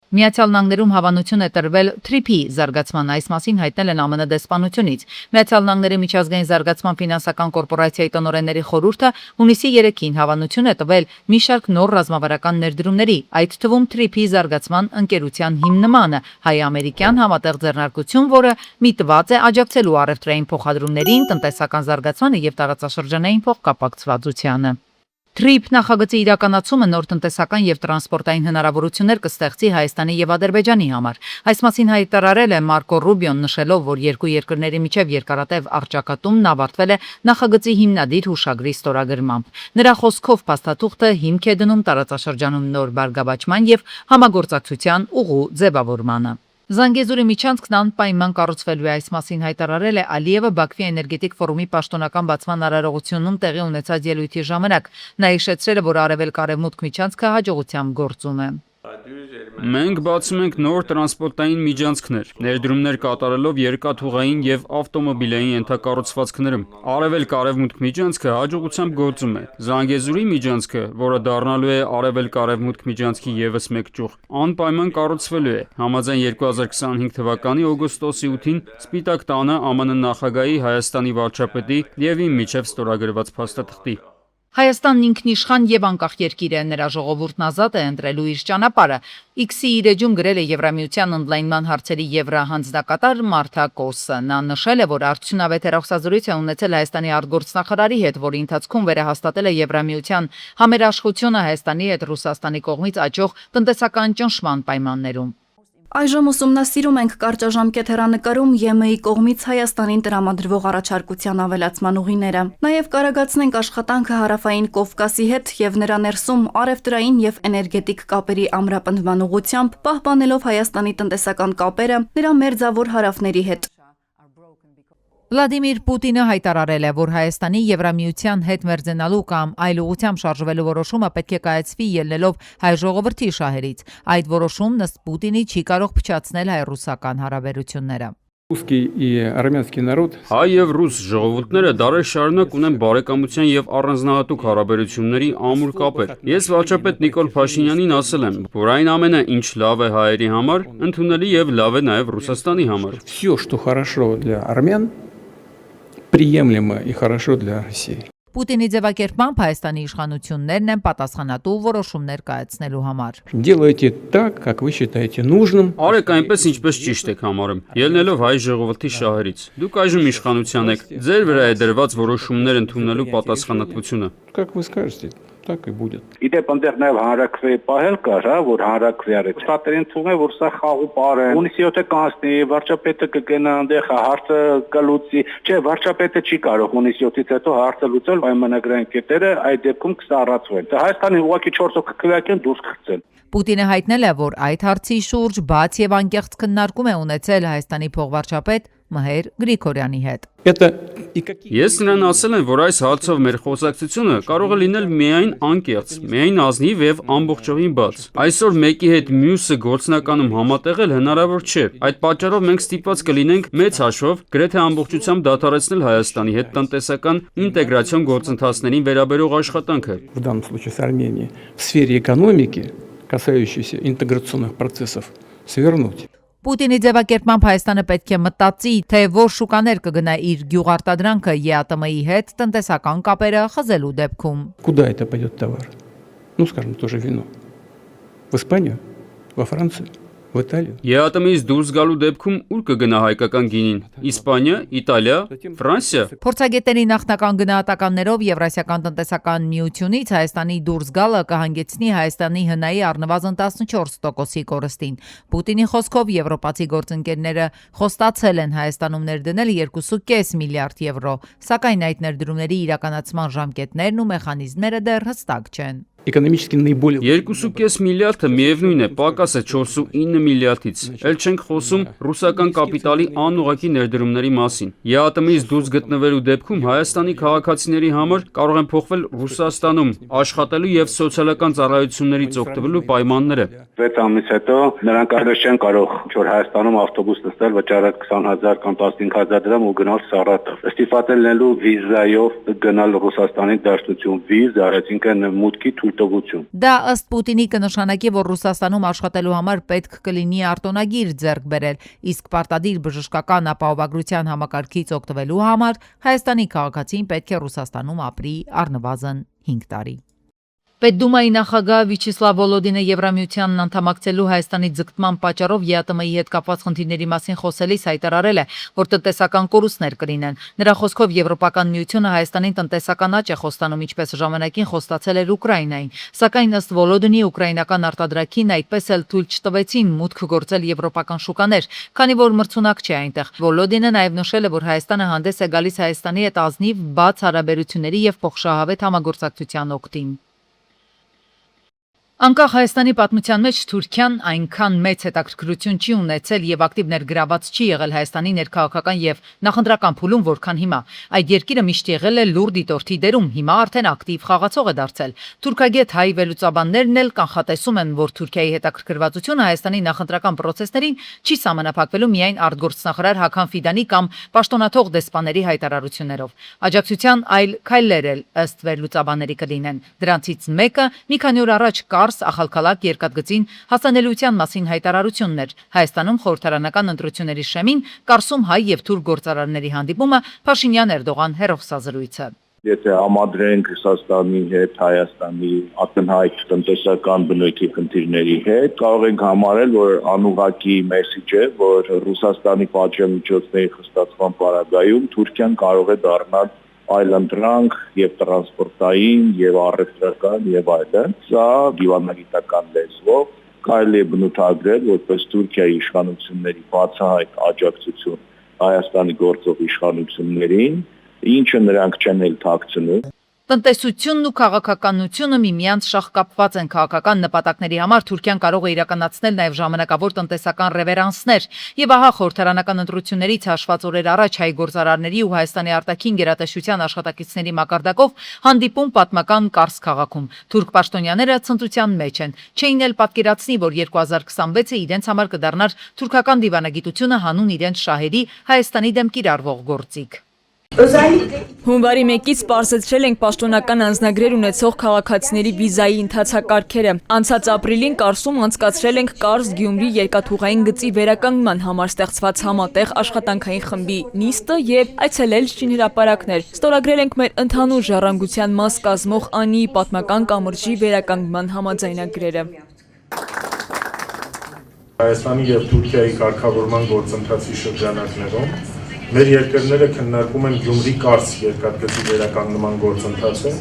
Միացյալ Նահանգներում հավանություն է տրվել թրիփի զարգացման, այս մասին հայտնել են ԱՄՆ դեսպանությունից։ Միացյալ Նահանգների միջազգային զարգացման ֆինանսական կորպորացիայի տնօրենների խորհուրդը հունիսի 3-ին հավանություն է տվել մի շարք նոր ռազմավարական ներդրումների, այդ թվում թրիփի զարգացման ընկերության հիմնմանը, հայ-ամերիկյան համատեղ ձեռնարկություն, որը միտված է աջակցելու առևտրային փոխադրումներին, տնտեսական զարգացմանը եւ տարածաշրջանային փոխկապակցվածությանը։ TRIP նախագծի իրականացումը նոր տնտեսական եւ տրանսպորտային հնարավորություններ կստեղծի Հայաստանի եւ Ադրբեջանի համար։ Այս մասին հայտարարել է Մարկո Ռուբիոն, նշելով, որ երկու երկրների միջև երկարատև առճակատումն ավարտվել է նախագծի հիմնադիր հուշագրի ստորագրմամբ։ Նրա խոսքով փաստաթուղթը հիմք է դնում տարածաշրջանում նոր բարգավաճման եւ համագործակցության ուղու ձևավորմանը։ Զանգեզուրի միջանցքն անպայման կառուցվելու է, այս մասին հայտարարել է Ալիևը Բաքվի էներգետիկ ֆորումի պաշտոնական բացման արարողությունում տեղի ունեցած ելույթի ժամանակ։ Նա հիշեցրել է, որ արևելք-արևմուտք միջանցքը հաջողությամբ գործում է։ Մենք բացում ենք նոր տրանսպորտային միջանցքներ, ներդրումներ կատարելով երկաթուղային եւ ավտոմոբիլային ենթակառուցվածքներում։ Արևելք-արևմուտք միջանցքը հաջողությամբ գործում է։ Զանգեզուրի միջանցքը, որը դառնալու է արևելք-արևմուտք միջանցքի եւս մեկ ճյուղ, անպայման կառուցվելու է։ Համաձայն 2025 թվականի օգոստոսի 8-ին Սպիտակ տանը ԱՄՆ նախագահի, Հայաստանի վարչապետի եւ իմ միջև ստորագրված փաստաթղթի։ Հայաստանն ինքնիշխան եւ անկախ երկիր է, նրա ժողովուրդն ազատ է ընտրելու իր ճանապարհը։ X-ի իր էջում գրել է Եվրամիության ընդլայնման հարցերի եվրահանձնակատար Մարթա Կոսը։ Նա նշել է, որ արդյունավետ հեռախոսազրույց է ունեցել Հայաստանի արտգործնախարարի հետ, որի ընթացքում վերահաստատել է Եվրամիության համերաշխությունը Հայաստանի հետ Ռուսաստանի կողմից աճող տնտեսական ճնշման պայմաններում։ Այժմ ուսումնասիրում ենք կարճաժամկետ հեռանկարում ԵՄ-ի կողմից Հայաստանին տրամադրվող առաջարկության ավելացման ուղիները։ Նաև կարագացնենք աշխատանքը Հարավային Կովկասի հետ եւ նրա ներսում առևտրային եւ էներգետիկ կապերի ամրապնդման ուղղությամբ, պահպանելով Հայաստանի տնտեսական կապերը նրա մերձավոր հարավների հետ։ Վլադիմիր Պուտինը հայտարարել է, որ Հայաստանի Եվրամիության հետ մերձենալու կամ այլ ուղղությամբ շարժվելու որոշումը պետք է կայացվի ելնելով հայ ժողովրդի շահերից։ Այդ որոշումն ըստ Պուտինի չի կարող փչացնել հայ-ռուսական հարաբերությունները։ Հայ եւ ռուս ժողովուրդները դարեր շարունակ ունեն բարեկամության եւ առանձնահատուկ հարաբերությունների ամուր կապեր։ Ես վարչապետ Նիկոլ Փաշինյանին ասել եմ, որ այն ամենը, ինչ լավ է հայերի համար, ընդունելի եւ լավ է նաեւ Ռուսաստանի համար։ Всё, что хорошо для армян, приемлемо и хорошо для России. Պուտինի ձևակերպմամբ Հայաստանի իշխանություններն են պատասխանատու որոշումներ կայացնելու համար։ Делайте так, как вы считаете нужным. Արեք այնպես, ինչպես ճիշտ եք համարում, ելնելով հայ ժողովրդի շահերից։ Դուք այժմ իշխանության եք, ձեր վրա է դրված որոշումներ ընդունելու պատասխանատվությունը։ Как вы скажете, так и будет. Իդեպ այնտեղ նաև հանրակրվեի պահել կար, հա, որ հանրակրվի արեց։ Շատերին թվում է, որ սա խաղու պար է։ Հունիսի 7-ը կանցնի, վարչապետը կգնա այնտեղ, հարցը կլուծի։ Չէ, վարչապետը չի կարող հունիսի 7-ից հետո հարցը լուծել, պայմանագրային կետերը այդ դեպքում կսառացվեն։ Հայաստանի ուղղակի 4 հոգի քվեակեն դուրս կգցեն։ Պուտինը հայտնել է, որ այդ հարցի շուրջ բաց եւ անկեղծ քննարկում է ունեցել Հայաստանի փոխվարչապետ Մհեր Գրիգորյանի հետ։ Ես նրան ասել եմ, որ այս հարցով մեր խոսակցությունը կարող է լինել միայն անկեղծ, միայն ազնիվ եւ ամբողջովին բաց։ Այսօր մեկի հետ մյուսը գործնականում համատեղել հնարավոր չէ։ Այդ պատճառով մենք ստիպված կլինենք մեծ հաշվով գրեթե ամբողջությամբ դադարեցնել Հայաստանի հետ տնտեսական ինտեգրացիոն գործընթացներին վերաբերող աշխատանքը։ В данном случае с Арменией в сфере экономики, касающейся интеграционных процессов, свернуть. Պուտինի ձևակերպմամբ Հայաստանը պետք է մտածի, թե որ շուկաներ կգնա իր գյուղարտադրանքը ԵԱՏՄ-ի հետ տնտեսական կապերը խզելու դեպքում։ Куда это пойдет товар? Ну, скажем, тоже вино. В Испанию, во Францию, в Италию. ԵԱՏՄ-ից դուրս գալու դեպքում ուր կգնա հայկական գինին։ Իսպանիա, Իտալիա, Ֆրանսիա։ Փորձագետների նախնական գնահատականներով Եվրասիական տնտեսական միությունից Հայաստանի դուրս գալը կհանգեցնի Հայաստանի հնայի առնվազն 14%-ի կորստին։ Պուտինի խոսքով եվրոպացի գործընկերները խոստացել են Հայաստանում ներդնել 2.5 միլիարդ եվրո, սակայն այդ ներդրումների իրականացման ժամկետներն ու մեխանիզմները դեռ հստակ չեն։ Экономически наиболее 2.5 միլիարդը միևնույն է, պակաս է 4.9 միլիարդից։ Էլ չենք խոսում ռուսական կապիտալի անուղղակի ներդրումների մասին։ ԵԱՏՄ-ից դուրս գտնվելու դեպքում Հայաստանի քաղաքացիների համար կարող են փոխվել Ռուսաստանում աշխատելու եւ սոցիալական ծառայություններից օգտվելու պայմանները։ 6 ամիս հետո նրանք այլևս չեն կարող որ Հայաստանում ավտոբուս նստել, վճարել 20,000 կամ 15,000 դրամ ու գնալ Սարատով։ Ստիպված են լինելու վիզայով գնալ Ռուսաստանի դաշնություն վիզա, այսինքն մուտքի թույլ դիտողություն։ Դա ըստ Պուտինի կնշանակի, որ Ռուսաստանում աշխատելու համար պետք կլինի արտոնագիր ձեռք բերել, իսկ պարտադիր բժշկական ապահովագրության համակարգից օգտվելու համար Հայաստանի քաղաքացին պետք է Ռուսաստանում ապրի առնվազն 5 տարի։ Պետդումայի նախագահ Վիաչեսլավ Վոլոդինը Եվրամիությանն անդամակցելու Հայաստանի ձգտման պատճառով ԵԱՏՄ-ի հետ կապված խնդիրների մասին խոսելիս հայտարարել է, որ տնտեսական կորուստներ կլինեն։ Նրա խոսքով Եվրոպական միությունը Հայաստանին տնտեսական աճ է խոստանում, ինչպես ժամանակին խոստացել էր Ուկրաինային։ Սակայն ըստ Վոլոդինի ուկրաինական արտադրակին այդպես էլ թույլ չտվեցին մուտք գործել եվրոպական շուկաներ, քանի որ մրցունակ չէ այնտեղ։ Վոլոդինը նաև նշել է, որ Հայաստանը հանդես է գալիս Հայաստանի հետ ազնիվ բաց հարաբերությունների եւ փոխշահավետ համագործակցության օգտին։ Անկախ Հայաստանի պատմության մեջ Թուրքիան այնքան մեծ հետաքրքրություն չի ունեցել եւ ակտիվ ներգրաված չի եղել Հայաստանի ներքաղաքական եւ նախընտրական փուլում, որքան հիմա։ Այդ երկիրը միշտ եղել է լուր դիտորդի դերում, հիմա արդեն ակտիվ խաղացող է դարձել։ Թուրքագետ հայ վերլուծաբաններն էլ կանխատեսում են, որ Թուրքիայի հետաքրքրվածությունը Հայաստանի նախընտրական process-ներին չի սահմանափակվելու միայն արտգործնախարար Հական Ֆիդանի կամ պաշտոնաթող դեսպաների հայտարարություններով։ Աջակցության այլ քայլեր էլ ըստ վերլուծաբանների կլինեն։ Դրանցից մեկը մի քանի օր առաջ Ախալքալակ երկաթգծին հասանելիության մասին հայտարարություններ։ Հայաստանում խորհրդարանական ընտրությունների շեմին Կարսում հայ եւ թուրք գործարարների հանդիպումը Փաշինյան-Էրդողան հեռախոսազրույցը։ Եթե համադրենք Ռուսաստանի հետ Հայաստանի ակնհայտ տնտեսական բնույթի խնդիրների հետ, կարող ենք համարել, որ անուղղակի մեսեջ է, որ Ռուսաստանի պատժամիջոցների խստացման պարագայում Թուրքիան կարող է դառնալ այլընտրանք եւ տրանսպորտային եւ առևտրական եւ այլն։ Սա դիվանագիտական լեզվով կարելի է բնութագրել որպես Թուրքիայի իշխանությունների բացահայտ աջակցություն Հայաստանի գործող իշխանություններին, ինչը նրանք չեն էլ թաքցնում։ Տնտեսությունն ու քաղաքականությունը միմյանց շահկապված են քաղաքական նպատակների համար Թուրքիան կարող է իրականացնել նաև ժամանակավոր տնտեսական ռևերանսներ եւ ահա խորհրդարանական ընտրություններից հաշված օրեր առաջ հայ գործարարների ու Հայաստանի արտաքին գերատեսչության աշխատակիցների մակարդակով հանդիպում պատմական Կարս քաղաքում թուրք պաշտոնյաները ցնծության մեջ են չէին էլ պատկերացնի որ 2026-ը իրենց համար կդառնար թուրքական դիվանագիտությունը հանուն իրենց շահերի Հայաստանի դեմ կիրառվող գործիք։ Հունվարի 1-ից պարզեցրել ենք պաշտոնական անձնագրեր ունեցող քաղաքացիների վիզայի ընթացակարգերը։ Անցած ապրիլին Կարսում անցկացրել ենք Կարս-Գյումրի երկաթուղային գծի վերականգնման համար ստեղծված համատեղ աշխատանքային խմբի նիստը եւ այցելել շինհրապարակներ։ Ստորագրել ենք մեր ընդհանուր ժառանգության մաս կազմող ԱՆԻ պատմական կամրջի վերականգնման համաձայնագրերը։ Հայաստանի եւ Թուրքիայի կարգավորման գործընթացի շրջանակներում մեր երկրները քննարկում են Գյումրի-Կարս երկաթգծի վերականգնման գործընթացը,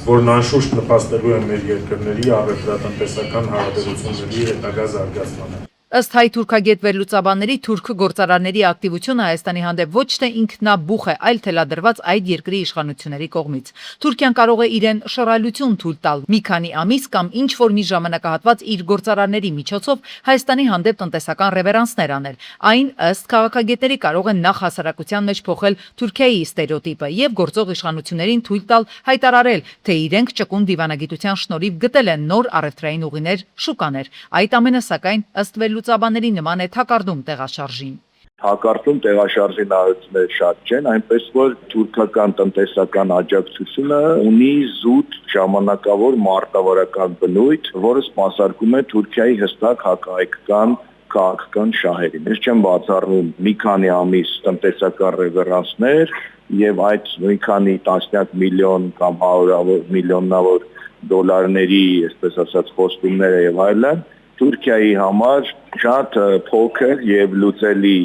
որն անշուշտ նպաստելու է մեր երկրների առևտրատնտեսական հարաբերությունների հետագա զարգացմանը։ Ըստ հայ թուրքագետ վերլուծաբանների թուրք գործարարների ակտիվությունը Հայաստանի հանդեպ ոչ թե ինքնաբուխ է, այլ թելադրված այդ երկրի իշխանությունների կողմից։ Թուրքիան կարող է իրեն շռայլություն թույլ տալ մի քանի ամիս կամ ինչ որ մի ժամանակահատված իր գործարարների միջոցով Հայաստանի հանդեպ տնտեսական ռևերանսներ անել։ Այն ըստ քաղաքագետների կարող է նախ հասարակության մեջ փոխել Թուրքիայի ստերեոտիպը եւ գործող իշխանություններին թույլ տալ հայտարարել, թե իրենք ճկուն դիվանագիտության շնորհիվ գտել են նոր առևտրային ուղիներ, շուկաներ։ Այդ ամենը սակայն ըստ վերլուծաբանների նման է թակարդում տեղաշարժին։ Հակառակում տեղաշարժի նահատակները շատ չեն, այնպես որ թուրքական տնտեսական աջակցությունը ունի զուտ ժամանակավոր մարտավարական բնույթ, որը սպասարկում է Թուրքիայի հստակ հակահայկական քաղաքական շահերին։ Ես չեմ բացառում մի քանի ամիս տնտեսական ռևերանսներ եւ այդ մի քանի տասնյակ միլիոն կամ հարյուրավոր միլիոնավոր դոլարների, այսպես ասած, խոստումները եւ այլն Թուրքիայի համար շատ փոքր եւ լուծելի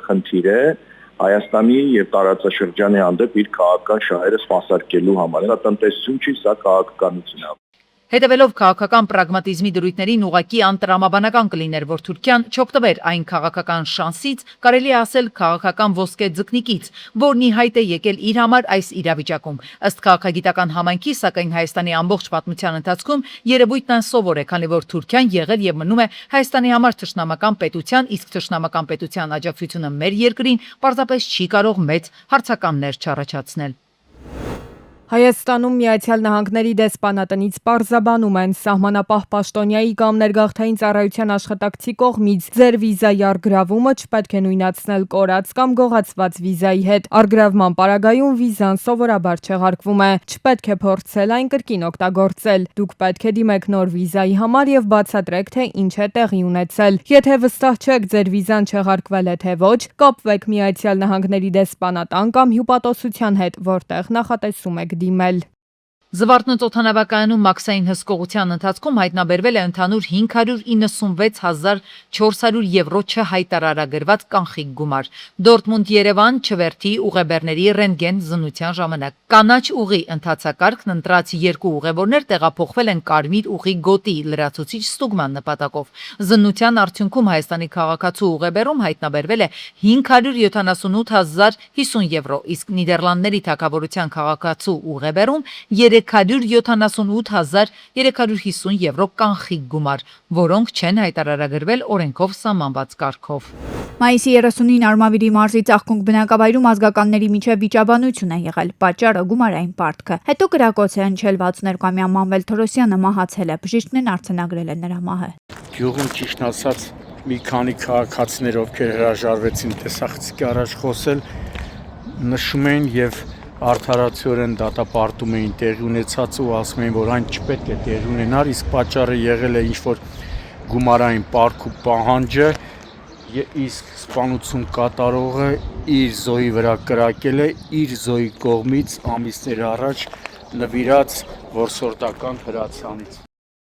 խնդիր է Հայաստանի եւ տարածաշրջանի հանդեպ իր քաղաքական շահերը սպասարկելու համար։ Դա տնտեսություն չի, սա քաղաքականություն է։ Հետևելով քաղաքական պրագմատիզմի դրույթներին ուղղակի անտրամաբանական կլիներ, որ Թուրքիան չօգտվեր այն քաղաքական շանսից, կարելի է ասել քաղաքական ոսկե ձկնիկից, որն ի հայտ է եկել իր համար այս իրավիճակում։ Ըստ քաղաքագիտական համայնքի, սակայն Հայաստանի ամբողջ պատմության ընթացքում երևույթն անսովոր է, քանի որ Թուրքիան եղել եւ մնում է Հայաստանի համար թշնամական պետության, իսկ թշնամական պետության աջակցությունը մեր երկրին պարզապես չի կարող մեծ հարցականներ չառաջացնել։ Հայաստանում Միացյալ Նահանգների դեսպանատնից պարզաբանում են սահմանապահ պաշտոնյայի կամ ներգաղթային ծառայության աշխատակցի կողմից ձեր վիզայի առգրավումը չպետք է նույնացնել կորած կամ գողացված վիզայի հետ։ Առգրավման պարագայում վիզան սովորաբար չեղարկվում է, չպետք է փորձել այն կրկին օգտագործել։ Դուք պետք է դիմեք նոր վիզայի համար եւ բացատրեք, թե ինչ է տեղի ունեցել։ Եթե վստահ չեք ձեր վիզան չեղարկվել է թե ոչ, կապվեք Միացյալ Նահանգների դեսպանատան կամ հյուպատոսության հետ, որտեղ նախատեսում եք դիմել։ Զվարթնոց օդանավակայանում մաքսային հսկողության ընթացքում հայտնաբերվել է ընդհանուր 596,400 եվրո չհայտարարագրված կանխիկ գումար։ Դորտմունդ-Երևան չվերթի ուղեբեռների ռենտգեն զննության ժամանակ կանաչ ուղի ընթացակարգն ընտրած երկու ուղևորներ տեղափոխվել են կարմիր ուղի գոտի լրացուցիչ ստուգման նպատակով։ Զննության արդյունքում Հայաստանի քաղաքացու ուղեբեռում հայտնաբերվել է 578,050 եվրո, իսկ Նիդերլանդների թագավորության քաղաքացու ուղեբեռում 378,350 եվրո կանխիկ գումար, որոնք չեն հայտարարագրվել օրենքով սահմանված կարգով։ Մայիսի 30-ին Արմավիրի մարզի Ծաղկունք բնակավայրում ազգականների միջև վիճաբանություն է եղել, պատճառը գումարային պարտքը։ Հետո կրակոց է հնչել 62-ամյա Մանվել Թորոսյանը մահացել է, բժիշկներն արձանագրել են նրա մահը։ Գյուղում ճիշտ ասած մի քանի քաղաքացիներ, ովքեր հրաժարվեցին տեսախցիկի առաջ խոսել, նշում էին եւ արդարացիորեն դատապարտում էին տեղի ունեցածը ու ասում էին, որ այն չպետք է տեղի ունենար, իսկ պատճառը եղել է ինչ-որ գումարային պարտք ու պահանջը, իսկ սպանություն կատարողը իր զոհի վրա կրակել է իր զոհի կողմից ամիսներ առաջ նվիրած որսորդական հրացանից։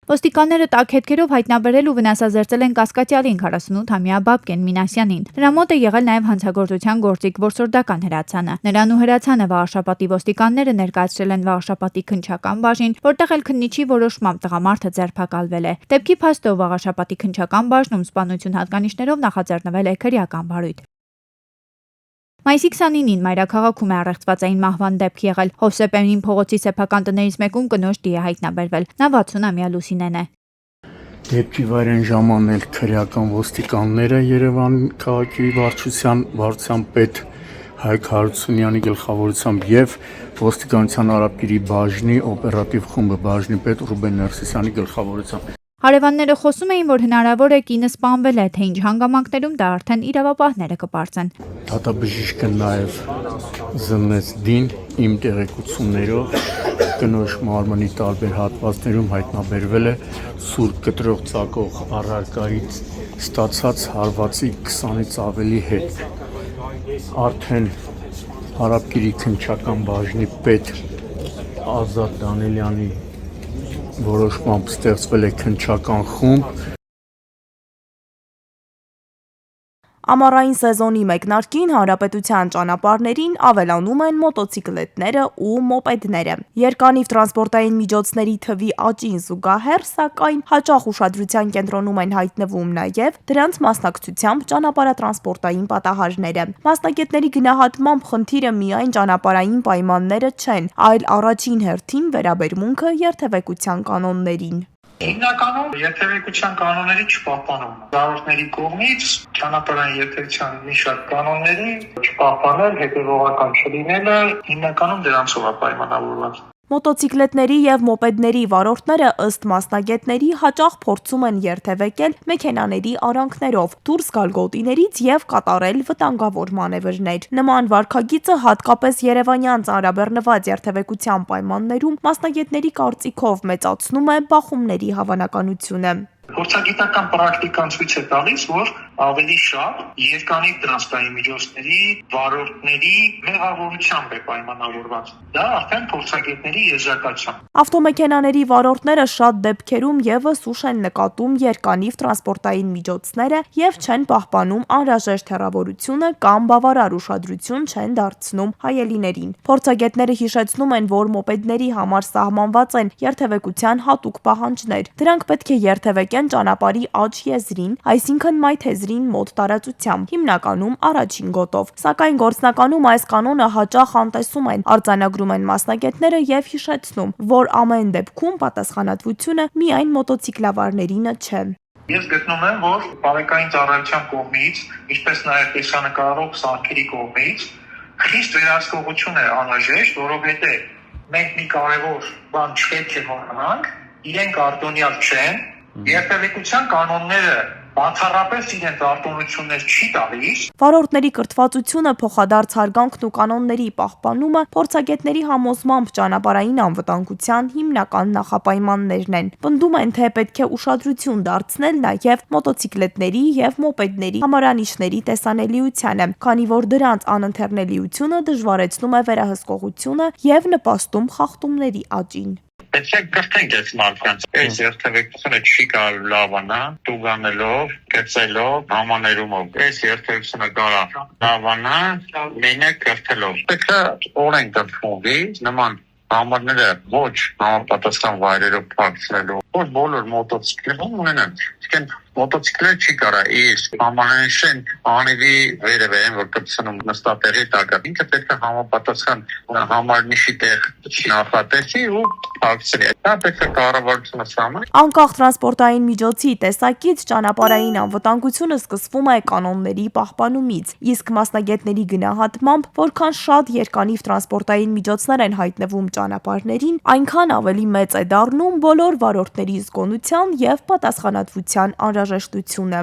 Ոստիկանները տաք հետքերով հայտնաբերել ու վնասազերծել են կասկածյալին 48-ամյա Բաբկեն Մինասյանին։ Նրա մոտ է եղել նաև հանցագործության գործիք որսորդական հրացանը։ Նրան ու հրացանը Վաղաշապատի ոստիկանները ներկայացրել են Վաղաշապատի քննչական բաժին, որտեղ էլ քննիչի որոշմամբ տղամարդը ձերբակալվել է։ Դեպքի փաստով Վաղաշապատի քննչական բաժնում սպանություն հատկանիշներով նախաձեռնվել է քրեական բարույթ։ Մայիսի 29-ին մայրաքաղաքում է առեղծվածային մահվան դեպք եղել։ Հովսեփյանին փողոցի սեփական տներից մեկում կնոջ դի է հայտնաբերվել։ Նա 60-ամյա Լուսինեն է։ Դեպքի վայրեն ժամանել քրեական ոստիկանները Երևան քաղաքի վարչության պետ Հայկ Հարությունյանի գլխավորությամբ եւ ոստիկանության Արաբկիրի բաժնի օպերատիվ խումբը բաժնի պետ Ռուբեն Ներսիսյանի գլխավորությամբ։ Հարևանները խոսում էին, որ հնարավոր է կինը սպանվել է, թե ինչ հանգամանքներում դա արդեն իրավապահները կպարծեն։ Դատաբժիշկը նաև զննեց դին իմ տեղեկություններով կնոջ մարմնի տարբեր հատվածներում հայտնաբերվել է սուր կտրող ծակող առարկայից ստացած հարվածի 20-ից ավելի հետ։ Արդեն Արաբկիրի քննչական բաժնի պետ Ազատ Դանելյանի որոշմամբ ստեղծվել է քննչական խումբ։ Ամառային սեզոնի մեկնարկին հանրապետության ճանապարհներին ավելանում են մոտոցիկլետները ու մոպեդները։ Երկանիվ տրանսպորտային միջոցների թվի աճին զուգահեռ, սակայն հաճախ ուշադրության կենտրոնում են հայտնվում նաև դրանց մասնակցությամբ ճանապարհատրանսպորտային պատահարները։ Մասնագետների գնահատմամբ խնդիրը միայն ճանապարհային պայմանները չեն, այլ առաջին հերթին վերաբերմունքը երթևեկության կանոններին։ Հիմնականում երթևեկության կանոնների չպահպանումն է։ Վարորդների կողմից ճանապարհային երթևեկության մի շարք կանոնների չպահպանել, հետևողական չլինելը հիմնականում դրանցով է պայմանավորված։ Մոտոցիկլետների եւ մոպեդների վարորդները ըստ մասնագետների հաճախ փորձում են երթևեկել մեքենաների արանքներով, դուրս գալ գոտիներից եւ կատարել վտանգավոր մանևրներ։ Նման վարքագիծը հատկապես երևանյան ծանրաբեռնված երթևեկության պայմաններում մասնագետների կարծիքով մեծացնում է բախումների հավանականությունը։ Փորձագիտական պրակտիկան ցույց է տալիս, որ ավելի շատ երկանի տրանսպորտային միջոցների վարորդների մեղավորությամբ է պայմանավորված։ Դա արդեն փորձագետների եզրակացությամբ։ Ավտոմեքենաների վարորդները շատ դեպքերում եւս ուշ են նկատում երկանիվ տրանսպորտային միջոցները եւ չեն պահպանում անհրաժեշտ հեռավորությունը կամ բավարար ուշադրություն չեն դարձնում հայելիներին։ Փորձագետները հիշեցնում են, որ մոպեդների համար սահմանված են երթևեկության հատուկ պահանջներ։ Դրանք պետք է երթևեկեն ճանապարհի աջ եզրին, այսինքն մայթ եզրին մոտ տարածությամբ, հիմնականում առաջին գոտով։ Սակայն գործնականում այս կանոնը հաճախ անտեսում են, արձանագրում են մասնագետները եւ հիշեցնում, որ ամեն դեպքում պատասխանատվությունը միայն մոտոցիկլավարներինը չէ։ Ես գտնում եմ, որ բարեկային ծառայության կողմից, ինչպես նաեւ տեսանկարող սարքերի կողմից խիստ վերահսկողություն է անհրաժեշտ, որովհետեւ մենք մի կարևոր բան չպետք է մոռանանք, իրենք արտոնյալ չեն, երթևեկության կանոնները բացառապես իրենց արտոնություններ չի տալիս։ Վարորդների կրթվածությունը, փոխադարձ հարգանքն ու կանոնների պահպանումը փորձագետների համոզմամբ ճանապարհային անվտանգության հիմնական նախապայմաններն են։ Պնդում են, թե պետք է ուշադրություն դարձնել նաև մոտոցիկլետների եւ մոպեդների համարանիշների տեսանելիությանը, քանի որ դրանց անընթեռնելիությունը դժվարեցնում է վերահսկողությունը եւ նպաստում խախտումների աճին։ Պետք է կրթենք այս մարդկանց։ Այս երթևեկությունը չի կարելի լավանալ տուգանելով, գծելով, համաներումով։ Այս երթևեկությունը կարող լավանալ մենակ կրթելով։ Պետք է օրենք կրթվի նման համարները ոչ համապատասխան վայրերով փակցնելու, որ բոլոր մոտոցիկլերում ունենան։ Իսկ մոտոցիկլերը չի կարա իսկ համարանիշեն անիվի վերևը են, որ կպցնում նստատեղի տակը։ Ինքը պետք է համապատասխան համարանիշի տեղ նախատեսի ու փակցնի։ Դա պետք է կառավարությունը սահմանի։ Անկախ տրանսպորտային միջոցի տեսակից ճանապարհային անվտանգությունը սկսվում է կանոնների պահպանումից, իսկ մասնագետների գնահատմամբ, որքան շատ երկանիվ տրանսպորտային միջոցներ են հայտնվում ճանապարհներին, այնքան ավելի մեծ է դառնում բոլոր վարորդների զգոնության եւ պատասխանատվության անհրաժեշտությունը։